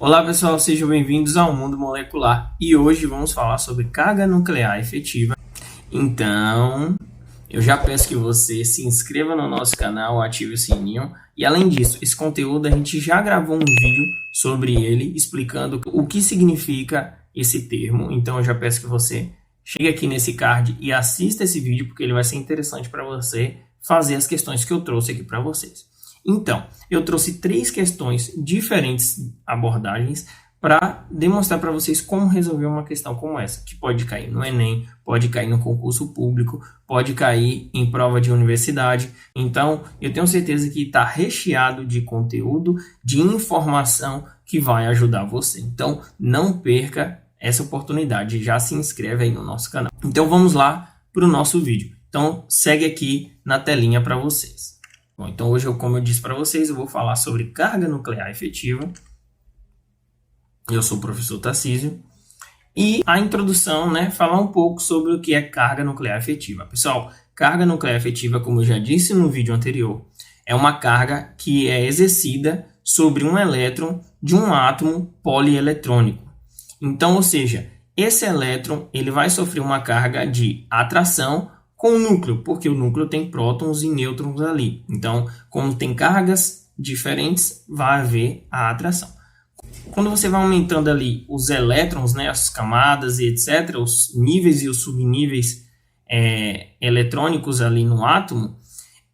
Olá pessoal, sejam bem-vindos ao Mundo Molecular e hoje vamos falar sobre carga nuclear efetiva. Então, eu já peço que você se inscreva no nosso canal, ative o sininho e além disso, esse conteúdo a gente já gravou um vídeo sobre ele explicando o que significa esse termo. Então eu já peço que você chegue aqui nesse card e assista esse vídeo porque ele vai ser interessante para você fazer as questões que eu trouxe aqui para vocês. Então, eu trouxe 3 questões diferentes abordagens para demonstrar para vocês como resolver uma questão como essa, que pode cair no Enem, pode cair no concurso público, pode cair em prova de universidade. Então, eu tenho certeza que está recheado de conteúdo, de informação que vai ajudar você. Então, não perca essa oportunidade, já se inscreve aí no nosso canal. Então, vamos lá para o nosso vídeo. Então, segue aqui na telinha para vocês. Bom, então hoje, como eu disse para vocês, eu vou falar sobre carga nuclear efetiva. Eu sou o professor Tarcísio. E a introdução, falar um pouco sobre o que é carga nuclear efetiva. Pessoal, carga nuclear efetiva, como eu já disse no vídeo anterior, é uma carga que é exercida sobre um elétron de um átomo polieletrônico. Então, ou seja, esse elétron ele vai sofrer uma carga de atração com o núcleo, porque o núcleo tem prótons e nêutrons ali. Então, como tem cargas diferentes, vai haver a atração. Quando você vai aumentando ali os elétrons, as camadas e etc., os níveis e os subníveis eletrônicos ali no átomo,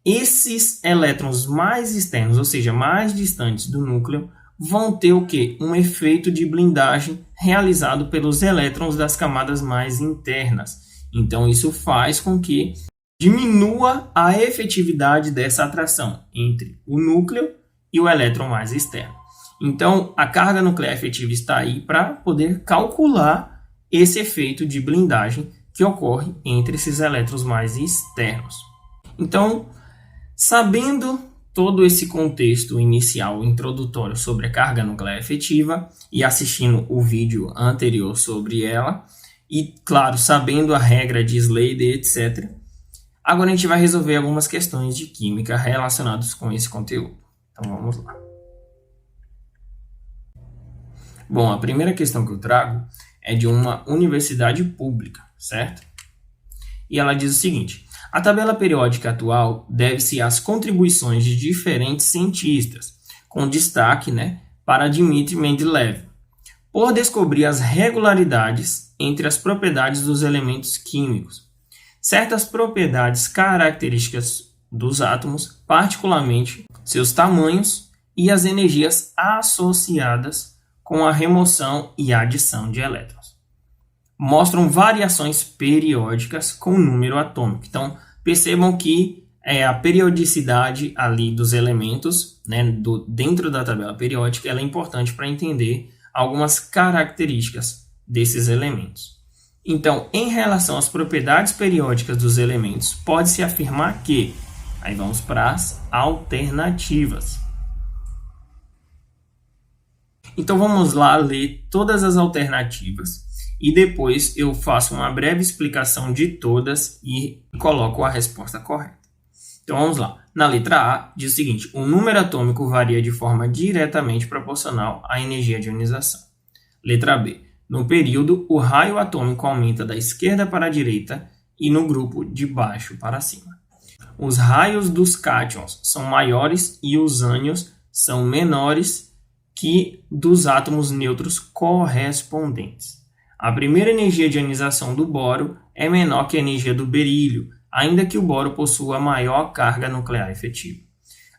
esses elétrons mais externos, ou seja, mais distantes do núcleo, vão ter o quê? Um efeito de blindagem realizado pelos elétrons das camadas mais internas. Então, isso faz com que diminua a efetividade dessa atração entre o núcleo e o elétron mais externo. Então, a carga nuclear efetiva está aí para poder calcular esse efeito de blindagem que ocorre entre esses elétrons mais externos. Então, sabendo todo esse contexto inicial, introdutório sobre a carga nuclear efetiva e assistindo o vídeo anterior sobre ela, e, claro, sabendo a regra de Slade, etc., agora a gente vai resolver algumas questões de química relacionadas com esse conteúdo. Então, vamos lá. Bom, a primeira questão que eu trago é de uma universidade pública, certo? E ela diz o seguinte: a tabela periódica atual deve-se às contribuições de diferentes cientistas, com destaque para Dmitry Mendeleev, por descobrir as regularidades entre as propriedades dos elementos químicos. Certas propriedades características dos átomos, particularmente seus tamanhos e as energias associadas com a remoção e adição de elétrons, mostram variações periódicas com o número atômico. Então, percebam que a periodicidade ali dos elementos, dentro da tabela periódica, ela é importante para entender algumas características desses elementos. Então, em relação às propriedades periódicas dos elementos, pode-se afirmar que, aí vamos para as alternativas. Então, vamos lá ler todas as alternativas e depois eu faço uma breve explicação de todas e coloco a resposta correta. Então, vamos lá. Na letra A, diz o seguinte: o número atômico varia de forma diretamente proporcional à energia de ionização. Letra B. No período, o raio atômico aumenta da esquerda para a direita e no grupo de baixo para cima. Os raios dos cátions são maiores e os ânions são menores que dos átomos neutros correspondentes. A primeira energia de ionização do boro é menor que a energia do berílio, ainda que o boro possua maior carga nuclear efetiva.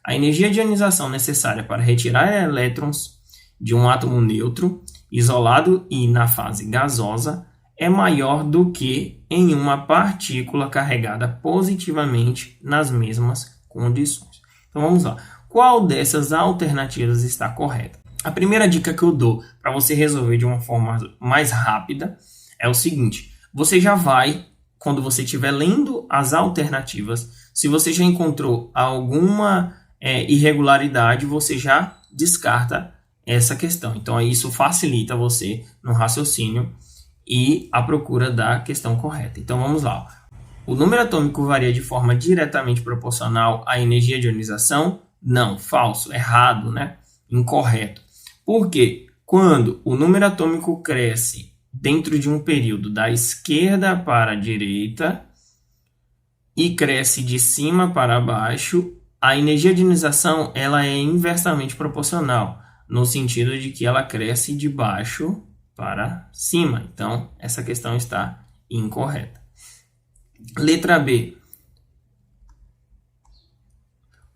A energia de ionização necessária para retirar elétrons de um átomo neutro, isolado e na fase gasosa, é maior do que em uma partícula carregada positivamente nas mesmas condições. Então vamos lá. Qual dessas alternativas está correta? A primeira dica que eu dou para você resolver de uma forma mais rápida é o seguinte: você já vai, quando você estiver lendo as alternativas, se você já encontrou alguma irregularidade, você já descarta essa questão. Então, isso facilita você no raciocínio e a procura da questão correta. Então, vamos lá. O número atômico varia de forma diretamente proporcional à energia de ionização? Não, falso, errado, incorreto. Por quê? quando o número atômico cresce dentro de um período da esquerda para a direita e cresce de cima para baixo, a energia de ionização ela é inversamente proporcional, no sentido de que ela cresce de baixo para cima. Então, essa questão está incorreta. Letra B.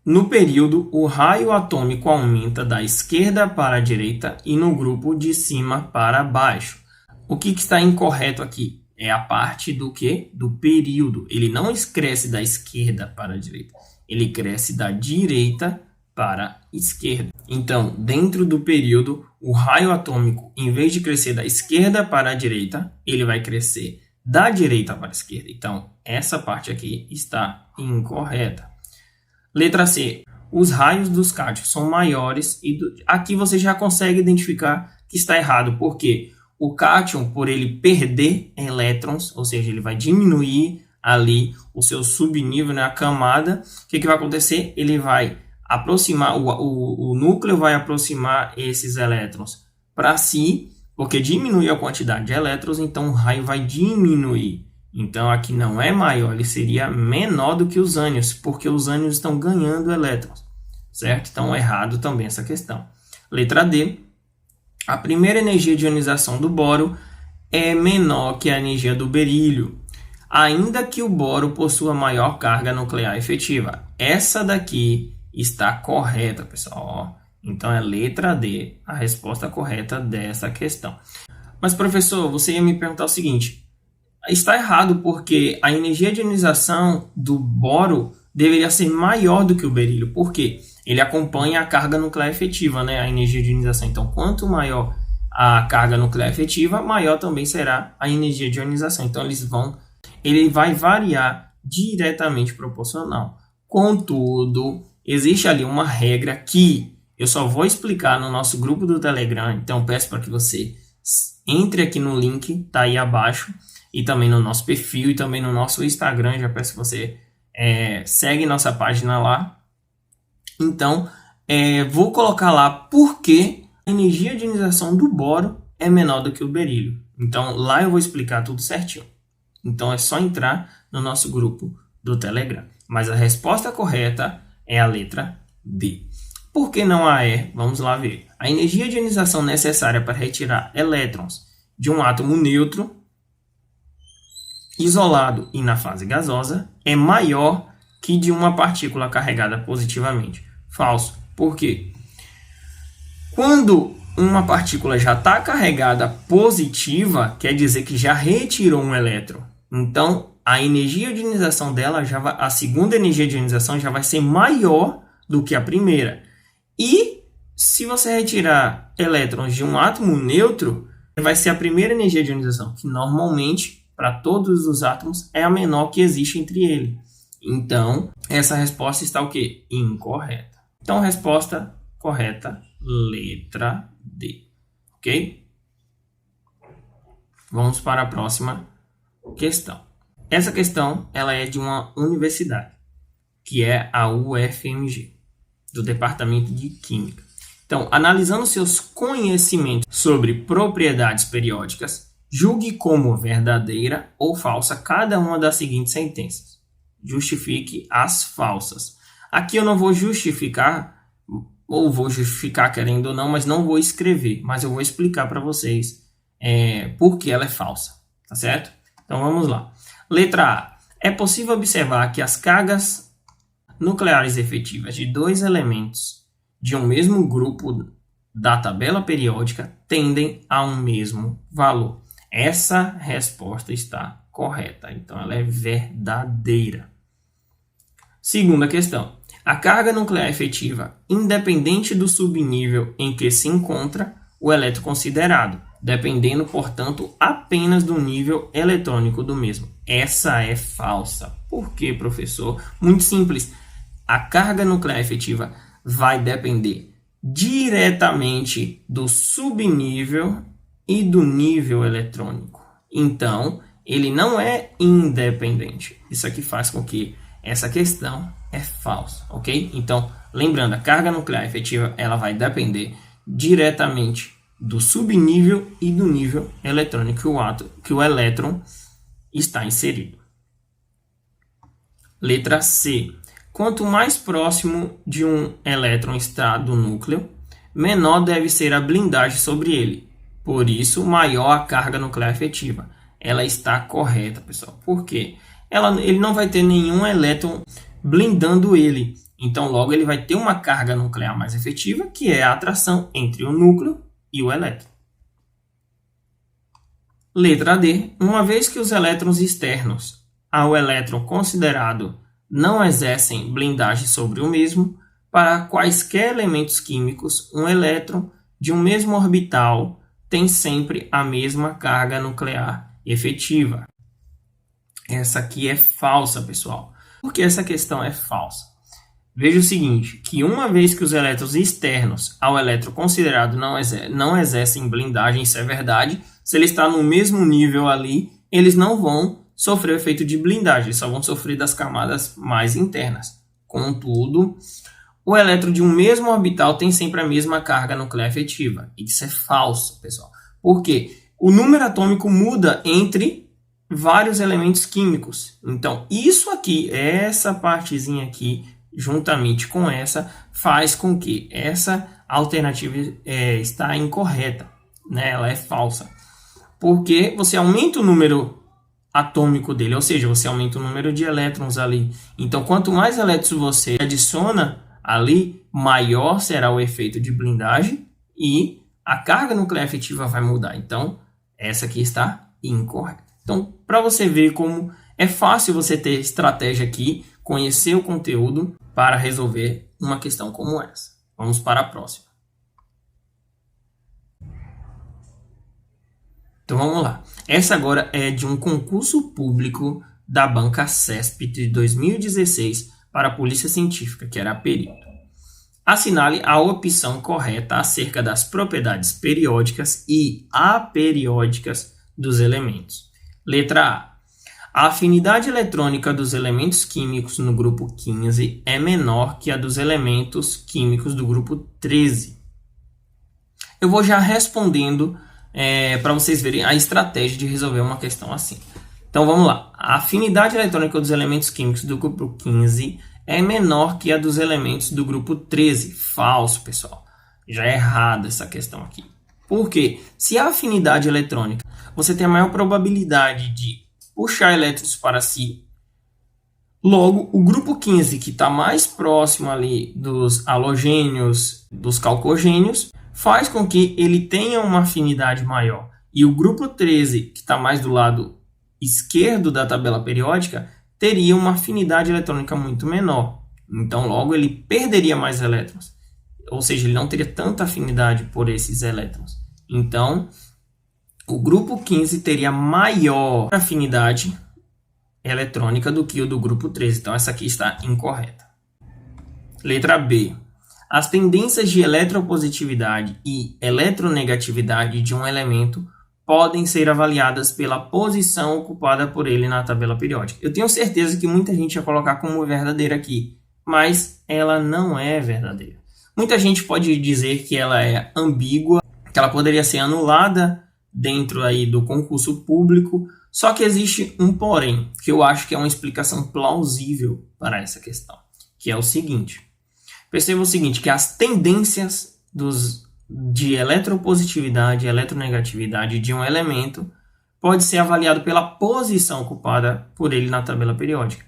No período, o raio atômico aumenta da esquerda para a direita e no grupo de cima para baixo. O que está incorreto aqui? É a parte do quê? Do período. Ele não cresce da esquerda para a direita. Ele cresce da direita para a esquerda. Então, dentro do período, o raio atômico, em vez de crescer da esquerda para a direita, ele vai crescer da direita para a esquerda. Então, essa parte aqui está incorreta. Letra C. Os raios dos cátions são maiores e aqui você já consegue identificar que está errado, porque o cátion, por ele perder elétrons, ou seja, ele vai diminuir ali o seu subnível, né, a camada, o que vai acontecer? Ele vai aproximar, o núcleo vai aproximar esses elétrons para si, porque diminui a quantidade de elétrons, então o raio vai diminuir. Então aqui não é maior, ele seria menor do que os ânions, porque os ânions estão ganhando elétrons, certo? Então errado também essa questão. Letra D. A primeira energia de ionização do boro é menor que a energia do berílio, ainda que o boro possua maior carga nuclear efetiva. Essa daqui está correta, pessoal. Então é letra D, a resposta correta dessa questão. Mas, professor, você ia me perguntar o seguinte: está errado porque a energia de ionização do boro deveria ser maior do que o berílio. Por quê? Ele acompanha a carga nuclear efetiva, né? A energia de ionização. Então, quanto maior a carga nuclear efetiva, maior também será a energia de ionização. Então, ele vai variar diretamente proporcional. Contudo, existe ali uma regra que eu só vou explicar no nosso grupo do Telegram. Então, peço para que você entre aqui no link, tá aí abaixo, e também no nosso perfil e também no nosso Instagram. Já peço que você segue nossa página lá. Então, vou colocar lá porque a energia de ionização do boro é menor do que o berílio. Então, lá eu vou explicar tudo certinho. Então, é só entrar no nosso grupo do Telegram. Mas a resposta correta é a letra D. Por que não a E? Vamos lá ver. A energia de ionização necessária para retirar elétrons de um átomo neutro, isolado e na fase gasosa, é maior que de uma partícula carregada positivamente. Falso. Por quê? Quando uma partícula já está carregada positiva, quer dizer que já retirou um elétron. Então, a energia de ionização dela, a segunda energia de ionização já vai ser maior do que a primeira. E se você retirar elétrons de um átomo neutro, vai ser a primeira energia de ionização, que normalmente, para todos os átomos, é a menor que existe entre eles. Então, essa resposta está o quê? Incorreta. Então, resposta correta, letra D. Ok? Vamos para a próxima questão. Essa questão ela é de uma universidade, que é a UFMG, do Departamento de Química. Então, analisando seus conhecimentos sobre propriedades periódicas, julgue como verdadeira ou falsa cada uma das seguintes sentenças. Justifique as falsas. Aqui eu não vou justificar, ou vou justificar querendo ou não, mas não vou escrever, mas eu vou explicar para vocês por que ela é falsa, tá certo? Então vamos lá. Letra A. É possível observar que as cargas nucleares efetivas de dois elementos de um mesmo grupo da tabela periódica tendem a um mesmo valor. Essa resposta está correta, então ela é verdadeira. Segunda questão. A carga nuclear efetiva, independente do subnível em que se encontra o elétron considerado, dependendo, portanto, apenas do nível eletrônico do mesmo. Essa é falsa. Por quê, professor? Muito simples. A carga nuclear efetiva vai depender diretamente do subnível e do nível eletrônico. Então, ele não é independente. Isso aqui faz com que essa questão é falsa, ok? Então, lembrando, a carga nuclear efetiva ela vai depender diretamente do subnível e do nível eletrônico que o elétron está inserido. Letra C. Quanto mais próximo de um elétron está do núcleo, menor deve ser a blindagem sobre ele. Por isso, maior a carga nuclear efetiva. Ela está correta, pessoal. Por quê? Ele não vai ter nenhum elétron blindando ele. Então, logo, ele vai ter uma carga nuclear mais efetiva, que é a atração entre o núcleo e o elétron. Letra D. Uma vez que os elétrons externos ao elétron considerado não exercem blindagem sobre o mesmo, para quaisquer elementos químicos, um elétron de um mesmo orbital tem sempre a mesma carga nuclear efetiva. Essa aqui é falsa, pessoal. Por que essa questão é falsa? Veja o seguinte, que uma vez que os elétrons externos ao elétron considerado não exercem blindagem, isso é verdade, se ele está no mesmo nível ali, eles não vão sofrer o efeito de blindagem, só vão sofrer das camadas mais internas. Contudo, o elétron de um mesmo orbital tem sempre a mesma carga nuclear efetiva. Isso é falso, pessoal. Por quê? O número atômico muda entre vários elementos químicos. Então, isso aqui, essa partezinha aqui, juntamente com essa, faz com que essa alternativa está incorreta, né? Ela é falsa. Porque você aumenta o número atômico dele, ou seja, você aumenta o número de elétrons ali. Então, quanto mais elétrons você adiciona ali, maior será o efeito de blindagem e a carga nuclear efetiva vai mudar. Então, essa aqui está incorreta. Então, para você ver como é fácil você ter estratégia aqui, conhecer o conteúdo para resolver uma questão como essa. Vamos para a próxima. Então vamos lá. Essa agora é de um concurso público da banca CESP de 2016 para a Polícia Científica, que era a perito. Assinale a opção correta acerca das propriedades periódicas e aperiódicas dos elementos. Letra A. A afinidade eletrônica dos elementos químicos no grupo 15 é menor que a dos elementos químicos do grupo 13. Eu vou já respondendo para vocês verem a estratégia de resolver uma questão assim. Então vamos lá. A afinidade eletrônica dos elementos químicos do grupo 15 é menor que a dos elementos do grupo 13. Falso, pessoal. Já é errada essa questão aqui. Por quê? Se a afinidade eletrônica, você tem a maior probabilidade de puxar elétrons para si, logo o grupo 15, que está mais próximo ali dos halogênios, dos calcogênios, faz com que ele tenha uma afinidade maior. E o grupo 13, que está mais do lado esquerdo da tabela periódica, teria uma afinidade eletrônica muito menor. Então, logo, ele perderia mais elétrons. Ou seja, ele não teria tanta afinidade por esses elétrons. Então, o grupo 15 teria maior afinidade eletrônica do que o do grupo 13. Então, essa aqui está incorreta. Letra B. As tendências de eletropositividade e eletronegatividade de um elemento podem ser avaliadas pela posição ocupada por ele na tabela periódica. Eu tenho certeza que muita gente ia colocar como verdadeira aqui, mas ela não é verdadeira. Muita gente pode dizer que ela é ambígua, que ela poderia ser anulada dentro aí do concurso público, só que existe um porém, que eu acho que é uma explicação plausível para essa questão, que é o seguinte. Perceba o seguinte, que as tendências de eletropositividade e eletronegatividade de um elemento pode ser avaliado pela posição ocupada por ele na tabela periódica.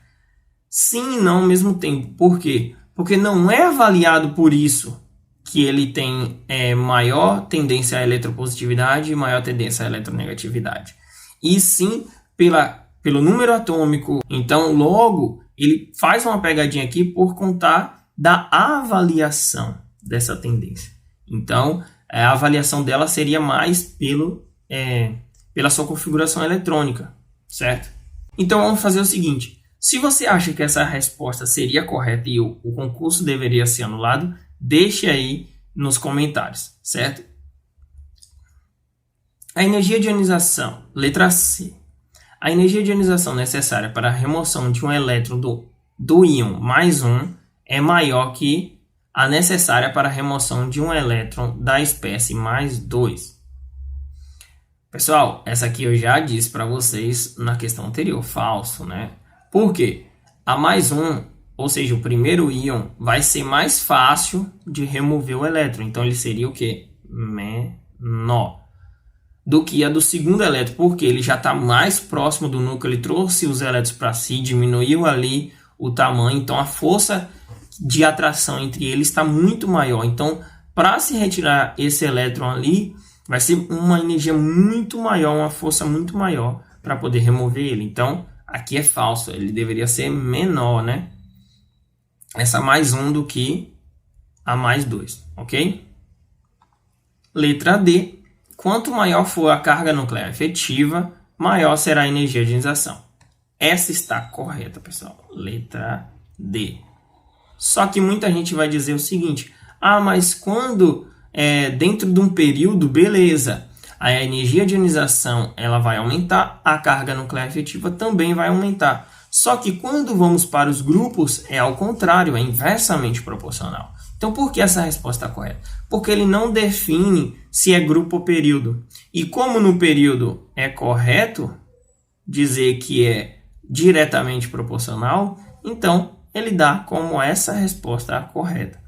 Sim e não ao mesmo tempo. Por quê? Porque não é avaliado por isso que ele tem maior tendência à eletropositividade e maior tendência à eletronegatividade. E sim pelo número atômico. Então, logo, ele faz uma pegadinha aqui por contar da avaliação dessa tendência. Então, a avaliação dela seria mais pela sua configuração eletrônica, certo? Então, vamos fazer o seguinte. Se você acha que essa resposta seria correta e o concurso deveria ser anulado, deixe aí nos comentários, certo? A energia de ionização, letra C. A energia de ionização necessária para a remoção de um elétron do íon mais um é maior que a necessária para a remoção de um elétron da espécie +2. Pessoal, essa aqui eu já disse para vocês na questão anterior, falso, né? Por quê? A +1, ou seja, o primeiro íon, vai ser mais fácil de remover o elétron. Então, ele seria o quê? Menor do que a do segundo elétron, porque ele já está mais próximo do núcleo, ele trouxe os elétrons para si, diminuiu ali o tamanho, então a força de atração entre eles está muito maior. Então, para se retirar esse elétron ali, vai ser uma energia muito maior, uma força muito maior para poder remover ele. Então, aqui é falso, ele deveria ser menor, né? Essa +1 do que a +2, ok? Letra D. Quanto maior for a carga nuclear efetiva, maior será a energia de ionização. Essa está correta, pessoal. Letra D. Só que muita gente vai dizer o seguinte: ah, mas quando dentro de um período, beleza, a energia de ionização ela vai aumentar, a carga nuclear efetiva também vai aumentar. Só que quando vamos para os grupos, é ao contrário, é inversamente proporcional. Então, por que essa resposta está correta? Porque ele não define se é grupo ou período. E como no período é correto dizer que é diretamente proporcional, então ele dá como essa resposta correta.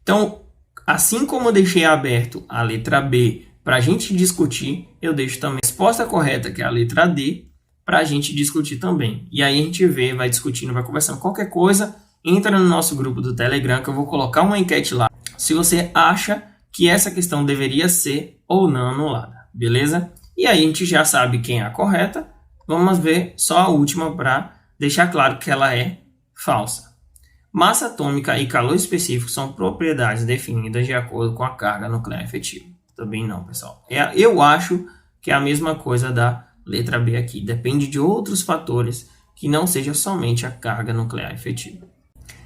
Então, assim como eu deixei aberto a letra B para a gente discutir, eu deixo também a resposta correta, que é a letra D, para a gente discutir também. E aí a gente vai discutindo, vai conversando. Qualquer coisa, entra no nosso grupo do Telegram, que eu vou colocar uma enquete lá, se você acha que essa questão deveria ser ou não anulada, beleza? E aí a gente já sabe quem é a correta. Vamos ver só a última para deixar claro que ela é falsa. Massa atômica e calor específico são propriedades definidas de acordo com a carga nuclear efetiva. Também não, pessoal. Eu acho que é a mesma coisa da letra B aqui. Depende de outros fatores que não seja somente a carga nuclear efetiva.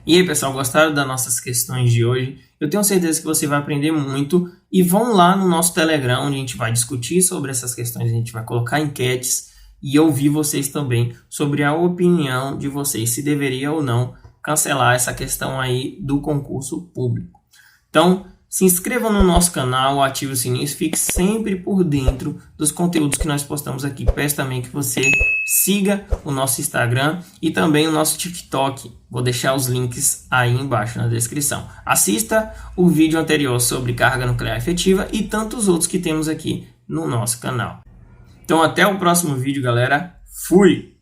E aí, pessoal, gostaram das nossas questões de hoje? Eu tenho certeza que você vai aprender muito. E vão lá no nosso Telegram, onde a gente vai discutir sobre essas questões. A gente vai colocar enquetes e ouvir vocês também sobre a opinião de vocês, se deveria ou não cancelar essa questão aí do concurso público. Então, se inscreva no nosso canal, ative o sininho e fique sempre por dentro dos conteúdos que nós postamos aqui. Peço também que você siga o nosso Instagram e também o nosso TikTok. Vou deixar os links aí embaixo na descrição. Assista o vídeo anterior sobre carga nuclear efetiva e tantos outros que temos aqui no nosso canal. Então, até o próximo vídeo, galera. Fui!